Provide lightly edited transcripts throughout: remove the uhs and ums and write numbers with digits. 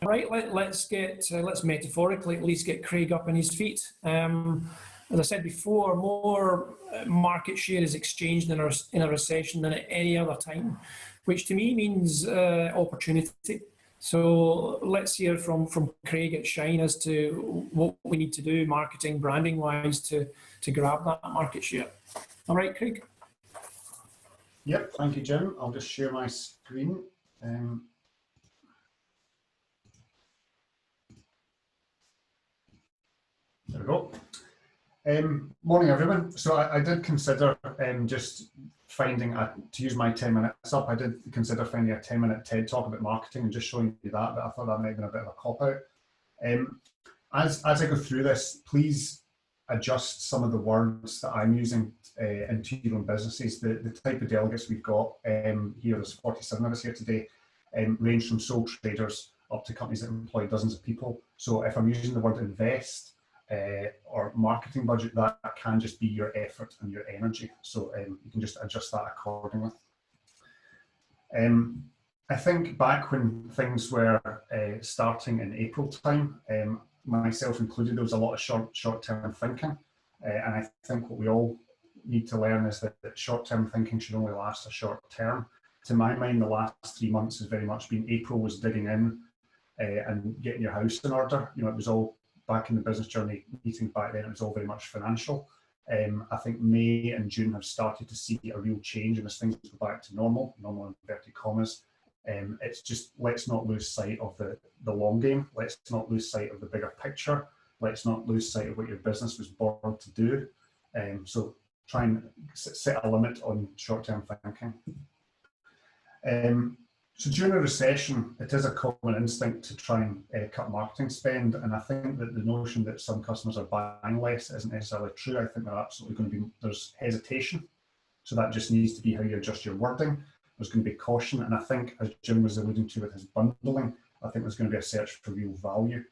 Right, let's metaphorically at least get Craig up on his feet. As I said before, more market share is exchanged in a recession than at any other time, which to me means opportunity. So let's hear from Craig at Shine as to what we need to do, marketing, branding wise, to grab that market share. All right, Craig. Yep, thank you, Jim. I'll just share my screen. There we go. Morning, everyone. So I did consider just finding, to use my 10 minutes up, I did consider finding a 10-minute TED talk about marketing and just showing you that, but I thought that might have been a bit of a cop-out. As I go through this, please adjust some of the words that I'm using into your own businesses. The type of delegates we've got here, there's 47 of us here today, range from sole traders up to companies that employ dozens of people. So if I'm using the word invest, or marketing budget, that can just be your effort and your energy. So you can just adjust that accordingly. I think back when things were starting in April time, myself included, there was a lot of short-term thinking. And I think what we all need to learn is that short-term thinking should only last a short term. To my mind, the last 3 months has very much been April was digging in and getting your house in order. You know, it was all back in the business journey meetings back then, it was all very much financial. I think May and June have started to see a real change, and as things go back to normal in inverted commas, it's just, let's not lose sight of the long game. Let's not lose sight of the bigger picture. Let's not lose sight of what your business was born to do. So try and set a limit on short-term thinking. So during a recession, it is a common instinct to try and cut marketing spend, and I think that the notion that some customers are buying less isn't necessarily true. I think they're absolutely going to be, there's hesitation, so that just needs to be how you adjust your wording. There's going to be caution, and I think, as Jim was alluding to with his bundling, I think there's going to be a search for real value.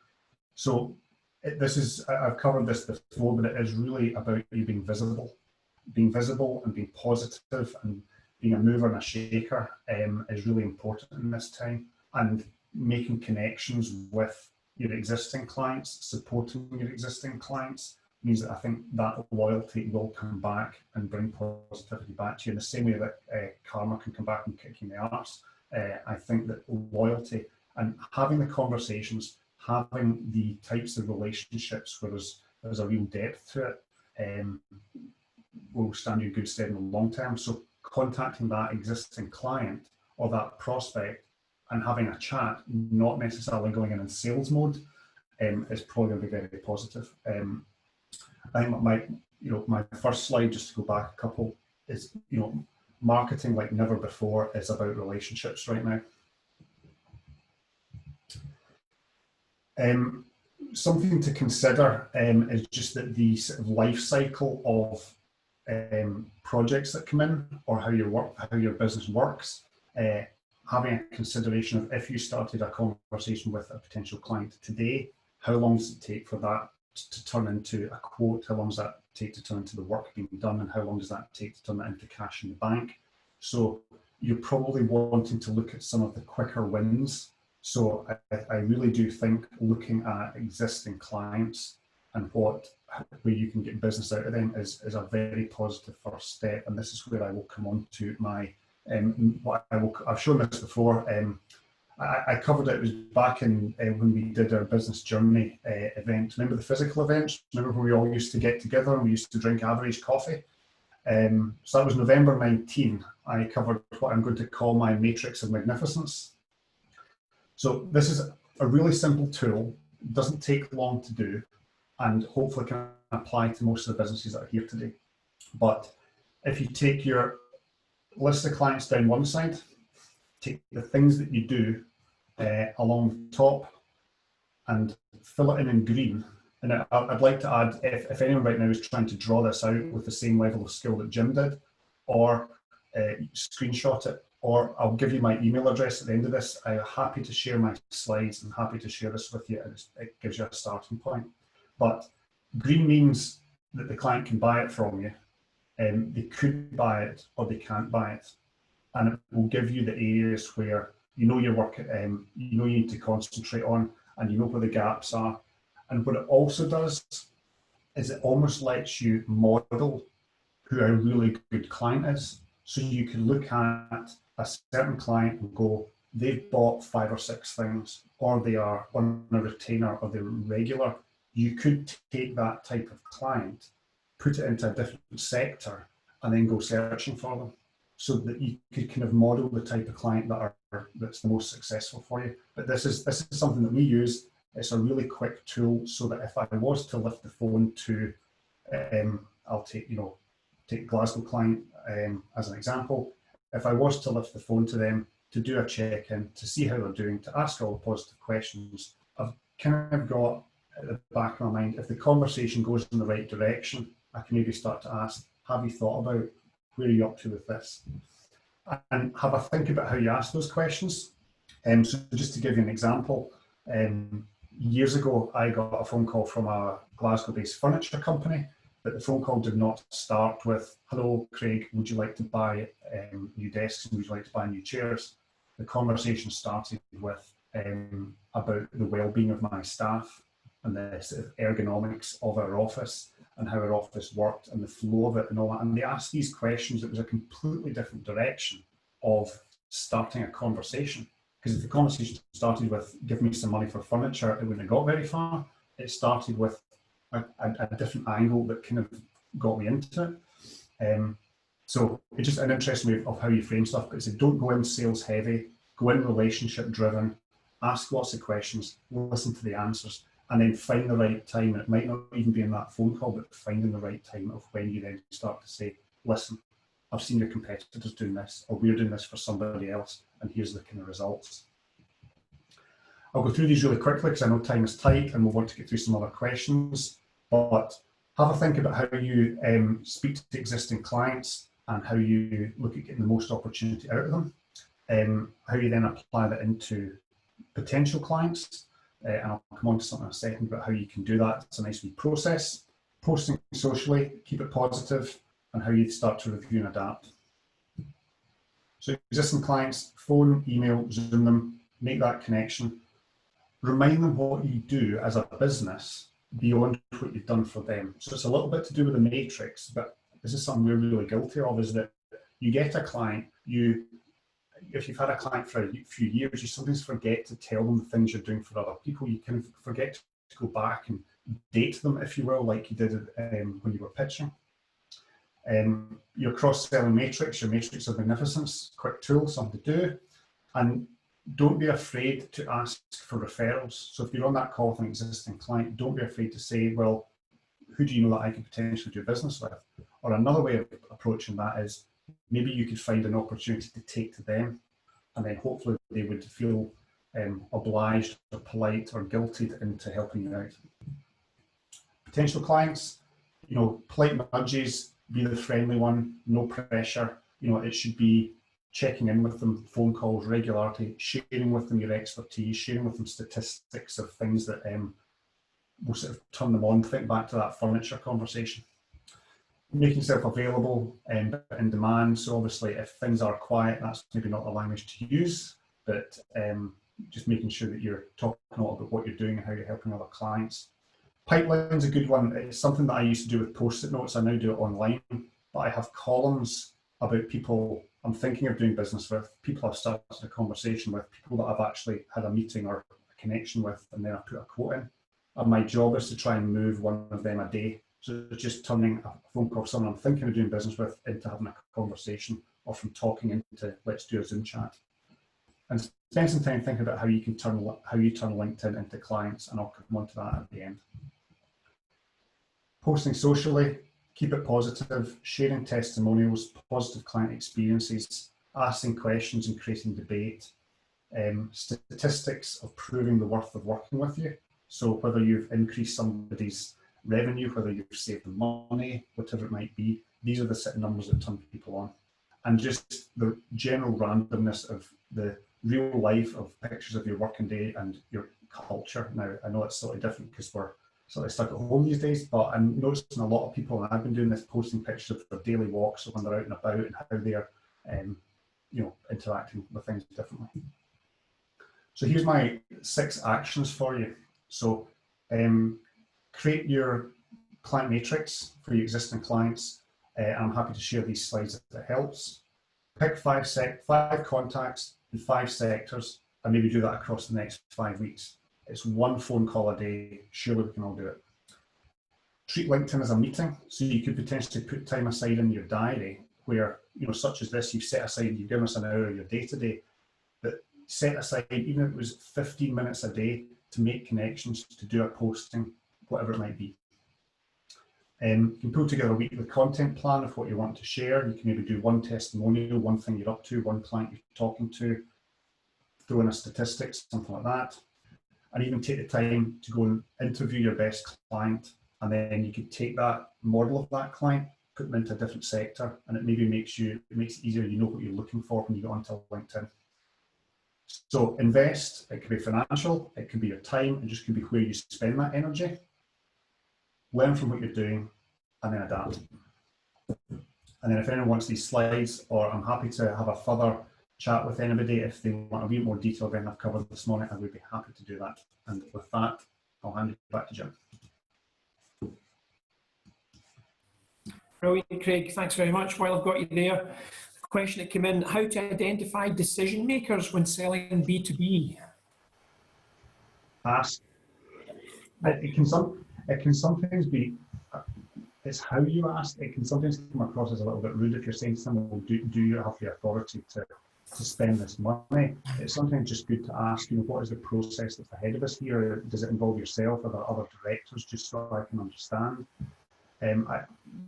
So I've covered this before, but it is really about you being visible and being positive, and being a mover and a shaker is really important in this time, and making connections with your existing clients, supporting your existing clients means that I think that loyalty will come back and bring positivity back to you in the same way that karma can come back and kick you in the arse. I think that loyalty and having the conversations, having the types of relationships where there's a real depth to it will stand you in good stead in the long term. So contacting that existing client or that prospect and having a chat, not necessarily going in sales mode, is probably going to be very positive. I think my first slide, just to go back a couple, is marketing like never before is about relationships right now. Something to consider is just that the sort of life cycle of projects that come in, or how your business works, having a consideration of, if you started a conversation with a potential client today, how long does it take for that to turn into a quote? How long does that take to turn into the work being done, and how long does that take to turn that into cash in the bank? So you're probably wanting to look at some of the quicker wins. So I really do think looking at existing clients and where you can get business out of them is a very positive first step. And this is where I will come on to my, I've shown this before. I covered it, was back in when we did our business journey event. Remember the physical events? Remember when we all used to get together and we used to drink average coffee? So that was November 19. I covered what I'm going to call my matrix of magnificence. So this is a really simple tool. It doesn't take long to do, and hopefully can apply to most of the businesses that are here today. But if you take your list of clients down one side, take the things that you do along the top and fill it in green. And I'd like to add, if anyone right now is trying to draw this out with the same level of skill that Jim did, or screenshot it, or I'll give you my email address at the end of this. I'm happy to share my slides and happy to share this with you, and it gives you a starting point. But green means that the client can buy it from you, and they could buy it or they can't buy it. And it will give you the areas where you know your work, you know you need to concentrate on, and you know where the gaps are. And what it also does is it almost lets you model who a really good client is. So you can look at a certain client and go, they've bought 5 or 6 things, or they are on a retainer, or they're regular. You could take that type of client, put it into a different sector, and then go searching for them, so that you could kind of model the type of client that's the most successful for you. But this is something that we use. It's a really quick tool, so that if I was to lift the phone to, I'll take Glasgow client as an example. If I was to lift the phone to them to do a check-in, to see how they're doing, to ask all the positive questions, I've kind of got at the back of my mind, if the conversation goes in the right direction, I can maybe start to ask, have you thought about where are you up to with this? And have a think about how you ask those questions. So just to give you an example, years ago, I got a phone call from a Glasgow-based furniture company, but the phone call did not start with, hello, Craig, would you like to buy new desks and would you like to buy new chairs? The conversation started with about the well-being of my staff and the sort of ergonomics of our office and how our office worked and the flow of it and all that. And they asked these questions. It was a completely different direction of starting a conversation. Because if the conversation started with, give me some money for furniture, it wouldn't have got very far. It started with a different angle that kind of got me into it. So it's just an interesting way of how you frame stuff. But don't go in sales heavy, go in relationship driven, ask lots of questions, listen to the answers, and then find the right time. And it might not even be in that phone call, but finding the right time of when you then start to say, listen, I've seen your competitors doing this, or we're doing this for somebody else, and here's the kind of results. I'll go through these really quickly because I know time is tight and we'll want to get through some other questions, but have a think about how you speak to existing clients and how you look at getting the most opportunity out of them, how you then apply that into potential clients, and I'll come on to something in a second about how you can do that. It's a nice wee process. Posting socially, keep it positive, and how you start to review and adapt. So existing clients, phone, email, Zoom them, make that connection. Remind them what you do as a business beyond what you've done for them. So it's a little bit to do with the matrix, but this is something we're really guilty of, is that you get a client, if you've had a client for a few years, you sometimes forget to tell them the things you're doing for other people. You kind of forget to go back and date them, if you will, like you did when you were pitching. Your cross-selling matrix, your matrix of magnificence, quick tool, something to do. And don't be afraid to ask for referrals. So if you're on that call with an existing client, don't be afraid to say, well, who do you know that I could potentially do business with? Or another way of approaching that is, maybe you could find an opportunity to take to them, and then hopefully they would feel obliged or polite or guilted into helping you out. Potential clients, polite nudges, be the friendly one, no pressure. It should be checking in with them, phone calls, regularity, sharing with them your expertise, sharing with them statistics of things that will sort of turn them on. Think back to that furniture conversation. Making yourself available and in demand. So obviously if things are quiet, that's maybe not the language to use, but just making sure that you're talking a lot about what you're doing and how you're helping other clients. Pipeline's a good one. It's something that I used to do with Post-it notes. I now do it online, but I have columns about people I'm thinking of doing business with, people I've started a conversation with, people that I've actually had a meeting or a connection with, and then I put a quote in. And my job is to try and move one of them a day. So it's just turning a phone call of someone I'm thinking of doing business with into having a conversation, or from talking into let's do a Zoom chat. And spend some time thinking about how you turn LinkedIn into clients, and I'll come on to that at the end. Posting socially, keep it positive, sharing testimonials, positive client experiences, asking questions and creating debate, statistics of proving the worth of working with you. So whether you've increased somebody's revenue, whether you've saved them money, whatever it might be, these are the set numbers that turn people on. And just the general randomness of the real life of pictures of your working day and your culture. Now, I know it's slightly different because we're sort of stuck at home these days, but I'm noticing a lot of people, and I've been doing this, posting pictures of their daily walks when they're out and about and how they're interacting with things differently. So here's my 6 actions for you. So create your client matrix for your existing clients. I'm happy to share these slides if it helps. Pick 5 contacts in 5 sectors and maybe do that across the next 5 weeks. It's 1 phone call a day. Surely we can all do it. Treat LinkedIn as a meeting, so you could potentially put time aside in your diary where, you know, such as this, you've set aside, you've given us an hour of your day today, but set aside, even if it was 15 minutes a day, to make connections, to do a posting, whatever it might be. You can pull together a weekly content plan of what you want to share. You can maybe do 1 testimonial, 1 thing you're up to, 1 client you're talking to, throw in a statistics, something like that. And even take the time to go and interview your best client. And then you could take that model of that client, put them into a different sector, and it maybe makes it easier. You know what you're looking for when you get onto LinkedIn. So invest, it could be financial, it could be your time, it just could be where you spend that energy. Learn from what you're doing and then adapt. And then if anyone wants these slides, or I'm happy to have a further chat with anybody if they want a bit more detail than I've covered this morning, I would be happy to do that. And with that, I'll hand it back to Jim. Brilliant, Craig. Thanks very much. While I've got you there, a question that came in: how to identify decision makers when selling B2B? Ask. It can sometimes be, it's how you ask. It can sometimes come across as a little bit rude if you're saying to someone, well, do you have the authority to spend this money? It's sometimes just good to ask, you know, what is the process that's ahead of us here? Does it involve yourself? Are there other directors, just so I can understand?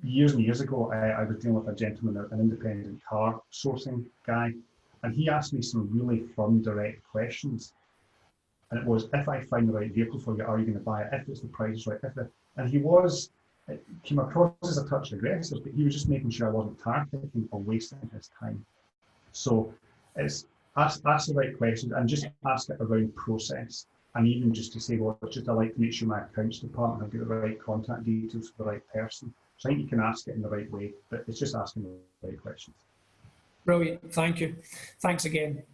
Years and years ago, I was dealing with a gentleman, an independent car sourcing guy, and he asked me some really fun, direct questions. And it was, if I find the right vehicle for you, are you going to buy it? If it's the price right, and it came across as a touch aggressive, but he was just making sure I wasn't targeting or wasting his time. So it's ask the right questions and just ask it around process. And even just to say, well, it's just I like to make sure my accounts department have got the right contact details for the right person. So I think you can ask it in the right way, but it's just asking the right questions. Brilliant. Thank you. Thanks again.